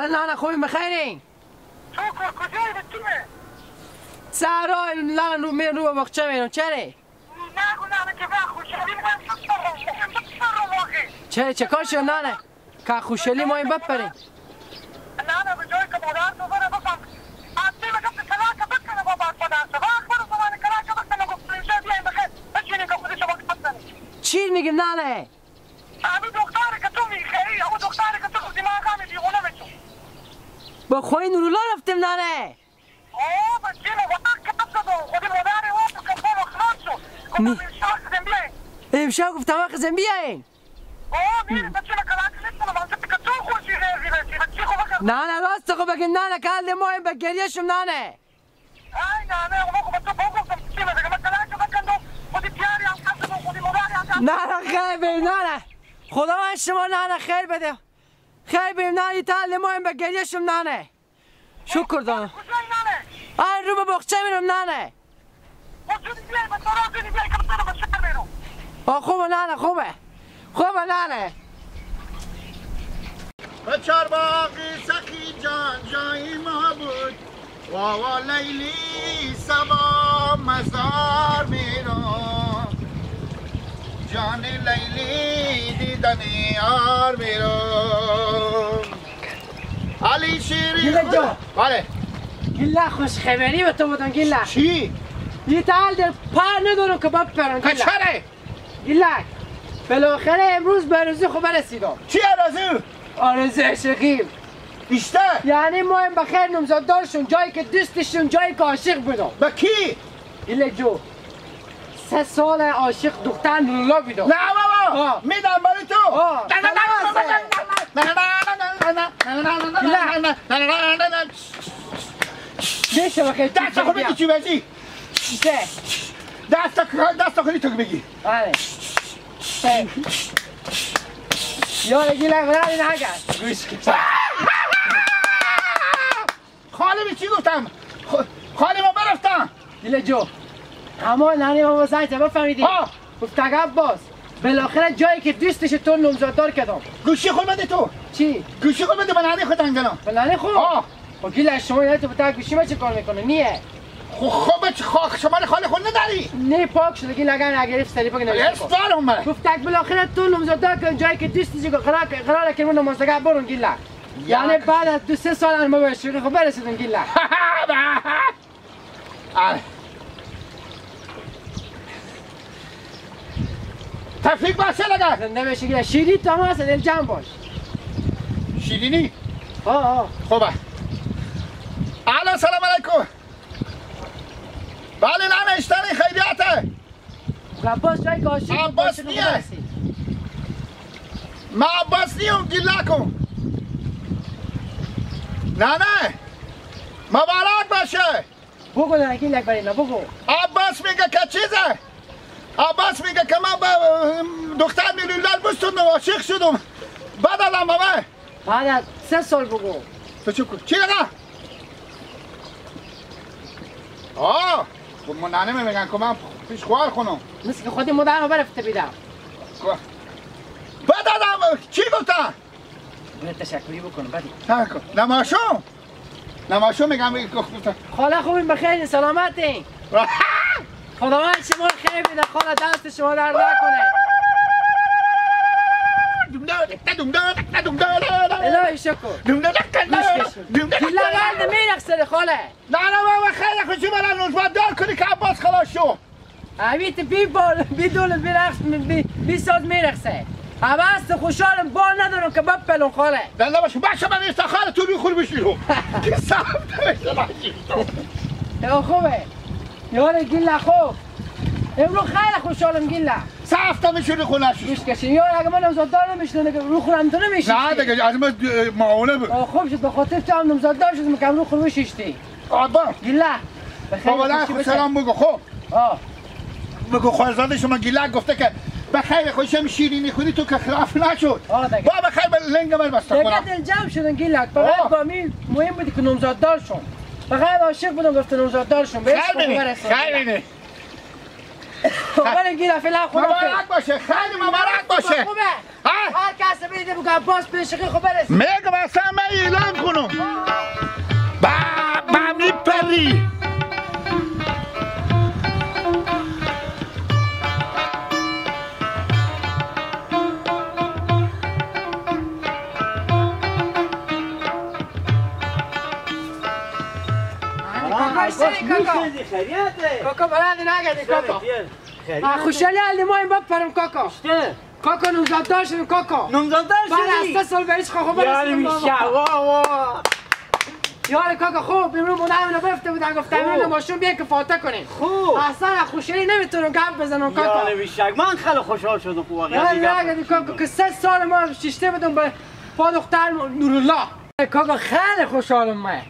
نانا خوبی بخیرین؟ شکر کجایی بچونه؟ سهرای نانا رو بخچه میرم چره؟ نگو نانا که وقت خوشحالی من بپرم واقعی چه کار شد نانا؟ که خوشحالی ما این بپریم نانا به جای که مادر تو بره بفهم عبدی لگم که کلاکه بکنه با بعد مادر تو وقت برو زمان کلاکه بکنه گفت اینجا بیاین بخیر بچینیم که خودش وقت بکنی چی میگیم نانا؟ همین دختری که تو میخری همون دختری که تو خودی من همه دیگونه بچون با خوی نورولا رفتیم نانا بچینه وقت کم شدم خودی مادر او که خود اخلاق شد گفتم امشا کزم بیاین امشا گفتم وقتم بیاین میره بچینه کلاکه نیستم من که تو خوشی غیرزی بچی بچی خوب بکن نانا راست خوب بگیم نانا که حال ما این بگریه شم نانا ای نانا اونو خوب تو بگفتم بچینه دیگه من کلاکه بکندم خودی پیاری هم کم شدم خودی مادری هم کم نانا خیر بیم نانا خدا من شما نانا خیر بده خیر بیم نانا تا حال ما این بگریه شم نانا شکر دارم کجایی نانه؟ آن رو به بخچه میرم نانا بچونی بیایی من ترازونی بیایی که بطنم به شهر میرم خوبه نانا خوبه نانا به چارباغی سخی جان جایی ما بود واوا لیلی سبا مزار میرم جان لیلی دیدن یار میرم علی شیری گیله جا بله گیله خوش خبری به تو بودن گیله چی؟ یه تعال در پر ندارم که بپرم گیله چره؟ گیله بالاخره امروز به آرزو خوب رسیدم چی آرزو؟ آرزو عشقیم بیشتر؟ یعنی ما این بخیر نمزاددارشون جایی که دوستشون جایی که عاشق بودم به کی؟ گیله جو 3 سال عاشق دختر نورولا بودم نه بابا میدم برای تو میشه بخیر دست خود بگی چی بگی؟ چه؟ دست خودی تو بگی بله یاره گیله برای نگرد گوش کن خاله چی گفتم؟ خاله ما برفتم گیله جو اما نانی ما بازایت بفهمیدی گفت عباس بالاخره جایی که دوستش تو نمزاددار کردم گوشی خود بده تو چی؟ گوشی خود بده به نانی خود انگنم به نانی خود؟ خب گیله شما یادتو بتا گوشی ما چه کار میکنه نیه؟ خب شما خاله خود نداری؟ نه پاک شده گیله اگر نگرفت سری بگی نمیشه استوال اومد گفت بالاخره تو نمزاددار کردم جایی که دوستش قراره که من نمازدگاه برون گیله یعنی بعد از 2-3 سال ما به شوخی خب برسیدم گیله تفریق باشه لگه زنده بشه گیله شیری تو هم هست دل جمع باش شیرینی؟ خوبه الو سلام علیکم بله نه اشتنی خیریاته عباس جایی که عاشق عباس نیه ما عباس نیم گیله کن نه مبارک باشه بگو نه گیله برینا بگو عباس میگه که چیزه عباس میگه که من با دختر میلیونر بستون عاشق شدم بدلم با من بعد از 3 سال بگو تو چی لگه؟ خب من نانه میگن که من پیش خوار کنم مثل که خودی مادرم برفته بیدم بدلم چی گفتن؟ باید تشکری بکنم بدی نماشو میگم گفتن خاله خوبیم بخیر سلامتین خداوند شما رو خیر بیده خاله دست شما در نکنه الهی شکر گیله ورد میرخصه خاله نه بابا خیلی خوشی برای نوزبت دار کنی که عباس خلاص شو اویت بی دولت بی ساز میرخصه عباس خوشحالم بال ندارم که بپلون خاله دلده باشه باشه من ایستا خاله تو روی خور بشیرم که سفت بشه خوبه یاره گیله خوب امرو خیلی خوشحالم گیله سفت میشونی خونه شد گوش کشی یاره اگه من نمزاددار نمیشنه رو خونم تو نمیشیشتی نه دیگه از من معاونه بود خوب شد به خاطر تو هم نمزاددار شدم که رو خون بشیشتی آبا گیله بابا خود سلام بگو خوب بگو خوارزاده شما گیله گفته که بخیر خوشم شیرینی خودی تو که خلاف نشد بابا بخیر به لنگ من بسته کنم دیگه دل جمع شدن گیله فقط با می مهم بودی که نمزاددار شون فقط عاشق بودم گفته نمزاددار شون بهش خیلی نه برای گیره فعلا خدا مبارک باشه خیلی مبارک باشه هر کس بیده بگم باز پیشقی خب برس میگم اصلا من اعلان کنم با میپری کاکا برادی نگردی کاکا خوشحالی علی ما این بپرم کاکا کاکا نمزاد داشتیم کاکا نمزاد داشتیم؟ بعد از 3 سال بریش خواه برسیم یاره کاکا خوب امروز مدام اینو بفته بودن گفتم اینو ماشون بیان که فاتح کنیم خوب اصلا خوشحالی نمیتونم گپ بزنم کاکا یاره بیشک من خیلی خوشحال شدم خوب یاره نگردی کاکا که 3 سال ما شیشته بودم به پا دختر نورالله کاکا خیلی خوشحالم من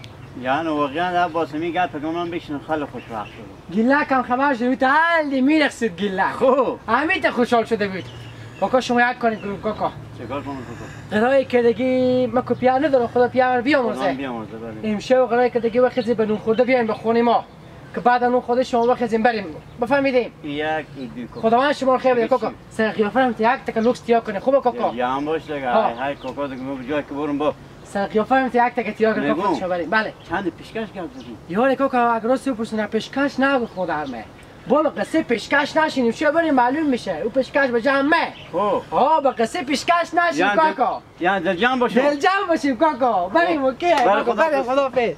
یعنی واقعا عباس میگه پیغمبرم بشین خیلی خوشوقت شدم گله کم خبر شد تا حالی میرسید گله خوب همیته خوشحال شده بود کاکا شما یاد کنید کاکا چیکار کنم کاکا قراره که دیگه ما که پیانو ندارم خدا پیانو بیامرزه امشب قراره که دیگه وقتی به نون خورده بیایم به خونه ما که بعد نون خورده شما وقتی بریم بفهمیدیم یک دو خداوند شما رو خیر بده کاکا سر قیافه هم یک تک لوکس تیا کنه خوبه کاکا یا هم باش دیگه های کاکا دیگه ما به جای که برم با سر قیافه هم یک تک تیا کنه کاکا شما بریم بله چند پیشکش گپ زدی یاره کاکا اگر راست بپرسین پیشکش نگو خدا مه بالا قصه پیشکش نشینیم چه بریم معلوم میشه او پیشکش به جمعه با قصه پیشکش نشیم کاکا یعنی دل جمع باشیم دل جمع باشیم کاکا بریم اوکی بریم خداحافظ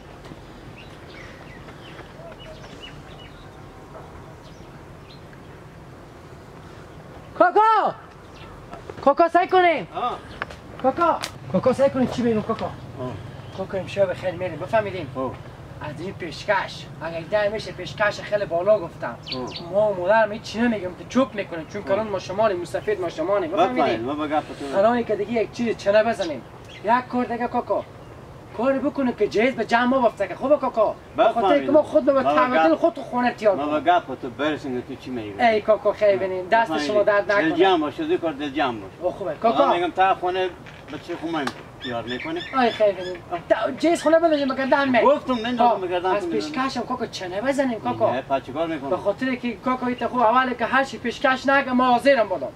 کاکا سعی کنیم کاکا سعی کنیم چی بگیم کاکا امشب خیلی میریم بفهمیدیم از این پیشکش اگر ده میشه پیشکش خیلی بالا گفتم ما مادرم هیچ چی نمیگم چوب میکنیم چون کلان ما شمالیم مسافر ما شمالیم بفهمیدیم الان که دیگه یک چیز چنه بزنیم یک کار دیگه کاکا کاری بکنیم که جهیز به جمع ما بفته خوبه کاکا بخاطر که ما خود به تمدن خود تو خونه تیار کنیم ما به گپ تو برسیم تو چی میگی ای کاکا خیلی ببینیم دست شما درد نکنه دل جمع باشه دو کار دل جمع باشه خوبه کاکا میگم تا خونه بچه خونه تیار میکنه ای خیلی ببینیم جهیز خونه بزنیم مگردن می گفتم نندازم مگردن از پیشکشم کاکا چنه بزنیم کاکا چیکار میکنم به خاطر که کاکا ایت خوب اوله که هر چی پیشکش نگه ما حاضرم بودم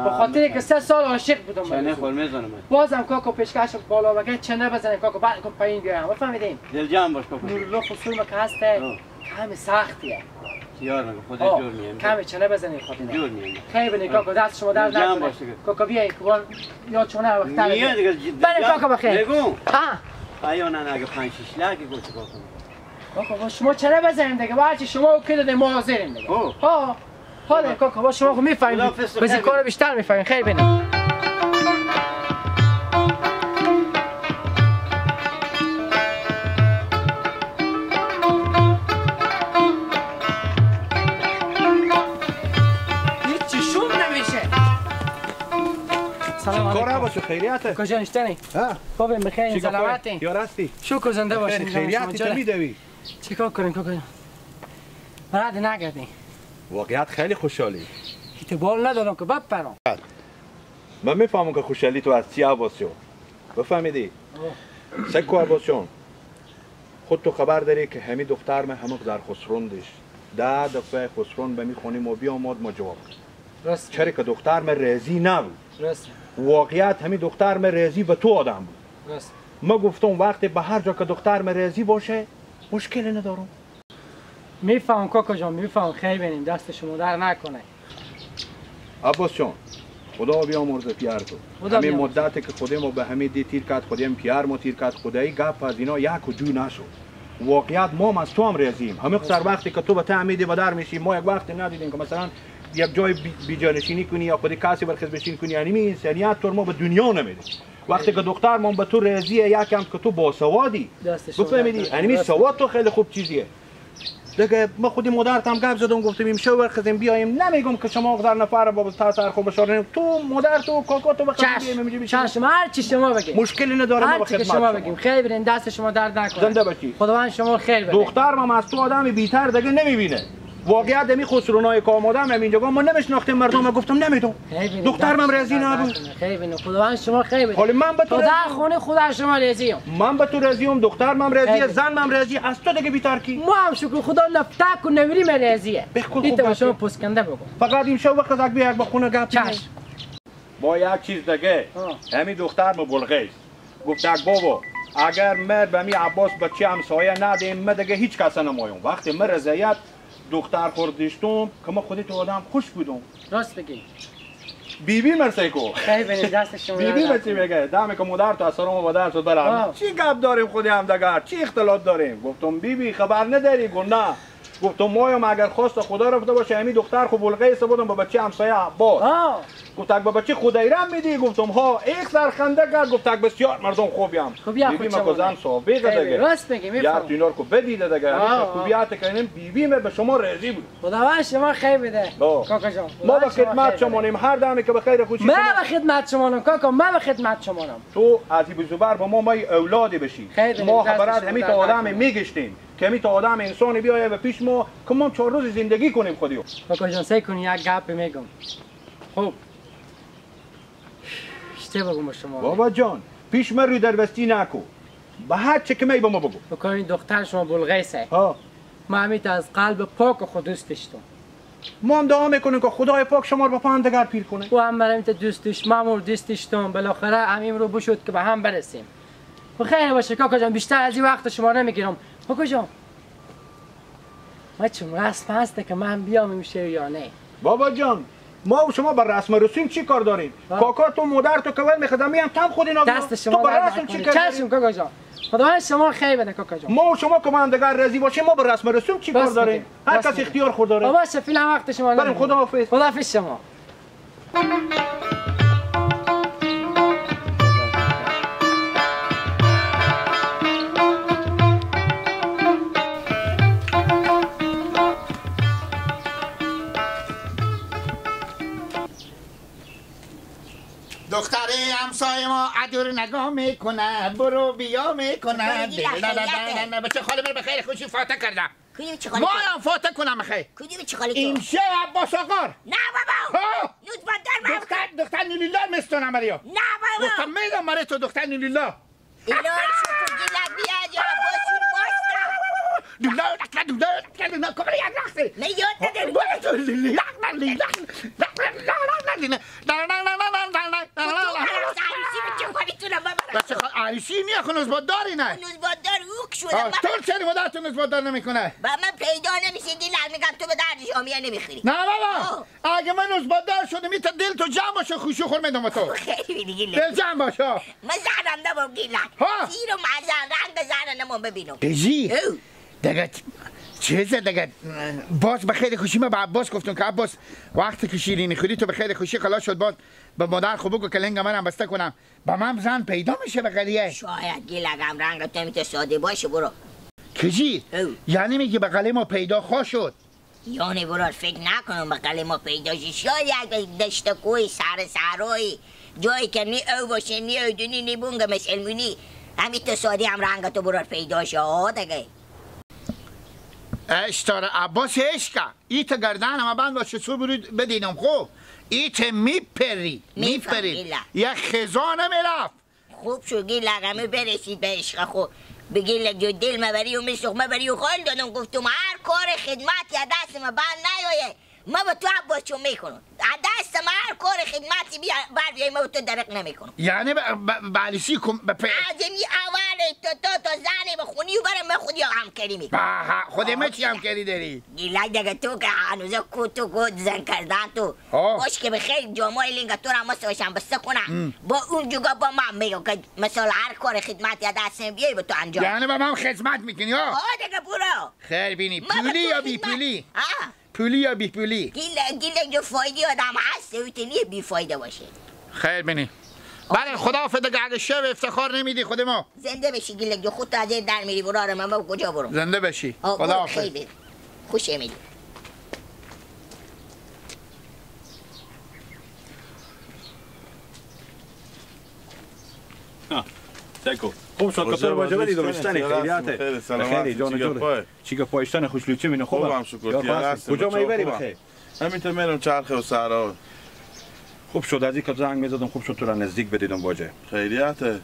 به خاطر که 3 سال عاشق بودم چنه خور میزنم بازم کاکا پیشکش بالا بگه چنه بزنیم کاکا بعد کن پایین بیایم بفهمیدیم دل جمع باش کاکا نورالله خصوصی که هسته کمی سختیه یار میگم خودت جور میام کمی چنه بزنیم خاطر جور میام خیلی بنی کاکا دست شما درد نکنه کاکا بیای کبار یا چونه وقت تر بله کاکا بخیر بگو ها آیا نه اگه 5-6 لک گوش کاکا با شما چنه بزنیم دیگه بعد شما که دادیم ما حاضریم دیگه ها حالا کاکا با شما میفهمید بزی کار بیشتر میفهمید خیلی بنی کار عباس خیریته کجا نشتنی؟ خوبیم بخیر سلامتی یا راستی شکر زنده باشین خیریتی تو میدوی چیکار کنیم کاکا برات نگردی واقعیت خیلی خوشحالی تو بال ندارم که بپرم من میفهمم که خوشحالی تو از چی عباسیون بفهمیدی سکو عباسیون خود تو خبر داری که همین دختر من همه در خسروندش 10 دفعه خسرون به میخونیم و بیامد ما جواب راست چرا که دختر من رازی نبود راست واقعیت همین دختر من رازی به تو آدم بود راست ما گفتم وقتی به هر جا که دختر من رازی باشه مشکلی ندارم میفهم کاکا جان میفهم خیلی بینیم دست شما در نکنه عباس جان خدا بیامرزه پیار تو همین مدتی که خودمو به همین دی تیر کرد خودم پیار مو تیر کرد خدایی گپ از اینا یک و جو نشد واقعیت ما از تو هم رازیم همه سر وقتی که تو به تعمیدی بدر میشی ما یک وقتی ندیدیم که مثلا یک جای بیجانشینی کنی یا خود کسی برخیز بشین کنی یعنی انسانیت تو ما به دنیا نمیده وقتی که دختر ما به تو رازیه یکم که تو باسوادی بفهمیدی یعنی سواد تو خیلی خوب چیزیه دیگه ما خودی مادرت هم گپ زدم گفتم امشب برخیزیم بیایم نمیگم که شما در نفر با سر خوب بشارین تو مادر تو کاکا تو بخیر چشم هر چی شما بگید مشکلی نداره ما به خدمت شما بگیم خیلی برین دست شما درد نکنه زنده باشی خداوند شما خیر بده دختر ما از تو آدمی بی‌تر دیگه نمیبینه واقعیت می خسرونای کام آدم اینجا ما نمیشناختیم مردم گفتم نمیدونم دخترم رازی نبود خیلی خداوند شما خیر بده حالا من به تو خونه خدا شما رازیم من به تو رازیم دخترم رازیه زنم رازی از تو دیگه بی‌تر کی ما هم شکر خدا نفتک و نوری رازیه دیت شما پسکنده بگو فقط این شو وقت اگه بیاد به خونه گپ با یک چیز دیگه همین دختر بلغیس گفت بابا اگر من به می عباس بچه همسایه ندیم من دیگه هیچ کس نمایم. وقتی من رضایت دختر خوردشتم که من خودی تو آدم خوش بودم. راست بگی بیبی مرسی کو خیلی بینید دست شما بیبی مرسی بگه دمی که مادر تو اثرم و مادر تو برم چی گپ داریم خودی هم دگر چی اختلاط داریم. گفتم بیبی خبر نداری گفت نه. گفتم مایم اگر خواست خدا رفته باشه همین دختر خو بلغیس بودم با بچه همسایه عباس. گفت با بچه خدایرم میدی. گفتم ها یک سرخنده کرد. گفت بسیار مردم خوبیم. بیبی ما گذان صحبه دیگه راست میگی میفهمم. یا تینار کو بدیده دیگه خوبیات کنیم بیبی به شما راضی بود. خداوند شما خیر بده کاکا جان. ما به خدمت شماییم هر دمی که به خیر خوشی. ما به خدمت شماییم کاکا ما به خدمت شماییم. تو عتیب زبر با ما اولادی بشی. ما خبرات همین تا آدم میگشتیم که همین تا آدم انسانی بیایه به پیش ما که ما 4 روز زندگی کنیم خودیو. کاکا جان سعی کن یک گپ میگم. خب اشتباه بگم شما بابا جان پیش من روی دروستی نکو به هر چه که می با ما بگو. کاکا این دختر شما بلغیسه ما همیت از قلب پاک خود دوست داشتم. ما هم دعا میکنیم که خدای پاک شما رو به پاهم دگر پیر کنه. و هم برای دوستش ما دوست داشتم بالاخره همین رو بشد که به هم برسیم. خیر باشه کاکا جان بیشتر از این وقت شما نمیگیرم. کاکا جان ما چون رسم هسته که من بیام میشه یا نه؟ بابا جان ما و شما بر رسم رسوم چی کار داریم؟ کاکا تو مادر تو کول میخدمی هم تام خودی نگو. دست شما تو بر رسم چی کار داریم؟ کاکا جان خداوند شما خیر بده کاکا جان. ما و شما که من دیگر راضی باشیم ما بر رسم رسوم چی کار داریم؟ هر کس اختیار خود داره. بابا فعلا وقت شما بریم خداحافظ. خداحافظ شما. دختر همسایه ما عدور نگاه میکنه برو بیا میکنه نه بچه خاله من بخیر خوشی فاتح کردم. کدوم چه خاله ما هم فاتح کنم بخیر. کدوم چه خاله تو این عباس آقار. نه بابا نوت بندر دختر نیلیلا مستونم مریا. نه بابا گفتم میدم مرا تو دختر نیلیلا ایلان شکر گیلک بیاد یا عباسون ماستا دولا کمر یک رخصه نه یاد نداری عروسی نیا که نزبادداری نه نزباددار اوک شده تو چرا مادرتو نزباددار نمیکنه؟ با من پیدا نمیشه گیلک میگم تو به درد شامیه نمیخوری. نه بابا اگه من نزباددار شدم میت دل تو جمع باشه خوشی خور میدم تو خیلی گیلک دل جمع باشه. من زنم نبام گیلک زیر و معزن رنگ زنم نمون ببینم بجی دیگه چیزه دیگه باز به خیر خوشی من به عباس گفتم که عباس وقتی که شیرینی خوری تو به خیر خوشی خلاص شد باز به مادر خوب بگو که لنگ منم بسته کنم با من زن پیدا میشه به قلیه. شاید گیلگم رنگ تو میتونه ساده باشه برو کجی؟ یعنی میگه به قلیه ما پیدا خواه شد؟ یعنی برو فکر نکنم به قلیه ما پیدا شد. شاید دشت کوی سر سرایی جایی که نی او باشه نی او دونی نی بونگه مثل مونی همین تو ساده هم رنگ تو برو پیدا شد دیگه. اشتاره عباس عشقه ایت گردن همه بند باشه سو برود بدینم خوب ایت میپری یک خزانه میرفت. خوب شو گیلک همه برسید به عشق خود به گیلک جو دل مبری و مسخ مبری و خال دادم گفتم هر کار خدمت یا دست ما بند نیایه ما با تو عباس چون میکنم دست ما هر کار خدمتی بر بیایی ما با تو درق نمیکنم. یعنی بعلیسی کن عظمی اول تو زنی بخونی و برم من خودی هم کری میکنم. خودی من چی هم کری داری؟ گیلک دیگه تو که هنوزه تو کود زن کردن تو باش که بخیر جامعه لینگه تو را مسوشم بسته کنم با اون جگه با من میگم که مثلا هر کار خدمت یا دستم بیایی با تو انجام. یعنی با من خدمت میکنی ها؟ دیگه برو خیر بینی پولی یا بی پولی؟ پولی یا بی پولی؟ گیلک جو فایده آدم هست اوتنی بی فایده باشه. خیر بینی بله خداحافظ دیگه اگه شب افتخار نمیدی خود ما زنده بشی گیلک جو خودت از این در میری برو من با کجا برم زنده بشی خداحافظ خوش میدی. سیکو خوب شد که تو رو باجه بدید و بشتنی خیلیاته بخیری جان جوره چی که پایشتن خوشلوچه مینو خوبم کجا میبری بخیر همینطور میرم چرخه و سرا. خوب شد از این که زنگ میزدم خوب شد تو را نزدیک بدیدم باجه خیریاته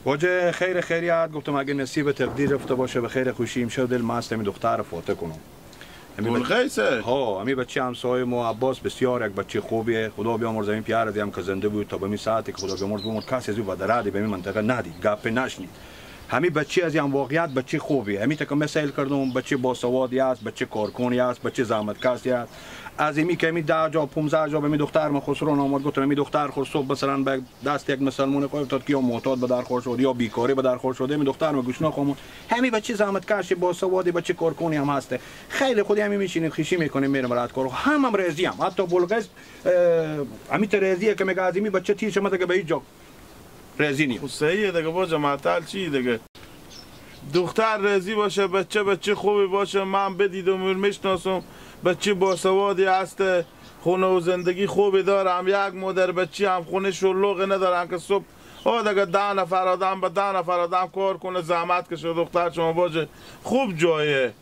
باجه خیریت گفتم اگه نصیب تقدیر رفته باشه به خیر خوشی امشب دل مست می دختر رو فاتح کنم بلخیسه ها همین بچه همسایه ما عباس بسیار یک بچه خوبیه. خدا بیامرز این پیار هم که زنده بود تا به می ساعتی که خدا بیامرز بمرد کسی از او بدرادی به این منطقه ندید گپ نشنید. همین بچه از این واقعیت بچه خوبیه. همین که مثال کردم بچه باسوادی است، بچه کارکنی است، بچه زحمتکشی است. از اینی که می 10 جا 15 جا به می دختر ما خسرو آمد گفتم می دختر خسرو مثلا به دست یک مسلمان کوی تا که معتاد به در خور شد یا بیکاری به در خور شده می دختر ما گوشنا خامون همین بچه زحمتکش باسوادی بچه کارکنی هم هسته. خیلی خودی همین میشینیم خوشی میکنیم میرم برات کارو هم رضی هم حتی بلغز همین رضیه که میگه از این بچه تیش ما دیگه به هیچ جا رضی نیم. صحیحه دیگه با جماعت چی دیگه دختر رضی باشه بچه خوبی باشه من بدیدم میشناسم بچه باسوادی هسته خونه و زندگی خوبی دارم یک مادر بچه هم خونه شلوغی ندارم که صبح دیگه 10 نفر آدم به 10 نفر آدم کار کنه زحمت کشه دختر شما باشه خوب جایه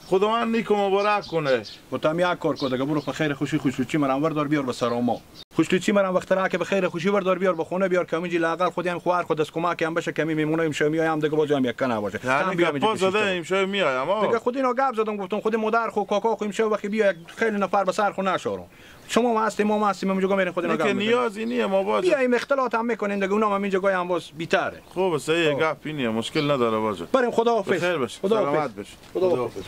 خداوند نیک و مبارک کنه. گفتم یک کار کن دیگه برو به خیر خوشی خوشلوچی مرام وردار بیار به سراما خوشلوچی مرام وقت را که به خیر خوشی وردار بیار به خونه بیار کمی لاغر خودی هم خوار خود از کمک هم بشه کمی میمونه امشب میایم دیگه باز هم یک کنه باشه هم بیا زده امشب میایم دیگه خودی اینا گپ زدم گفتم خود مادر خو کاکا خو امشب وقتی بیا خیلی نفر به سر خو نشورم شما ما هستیم ما هستیم اونجا میرین خود اینا گپ نیازی نیه ما باز بیایم اختلاط هم میکنین دیگه اونم همین جای هم باز بیتره. خوبه صحیح گپ نیه مشکل نداره باشه. بریم خداحافظ. بخیر باش. خداحافظ. سلامت باش. خداحافظ.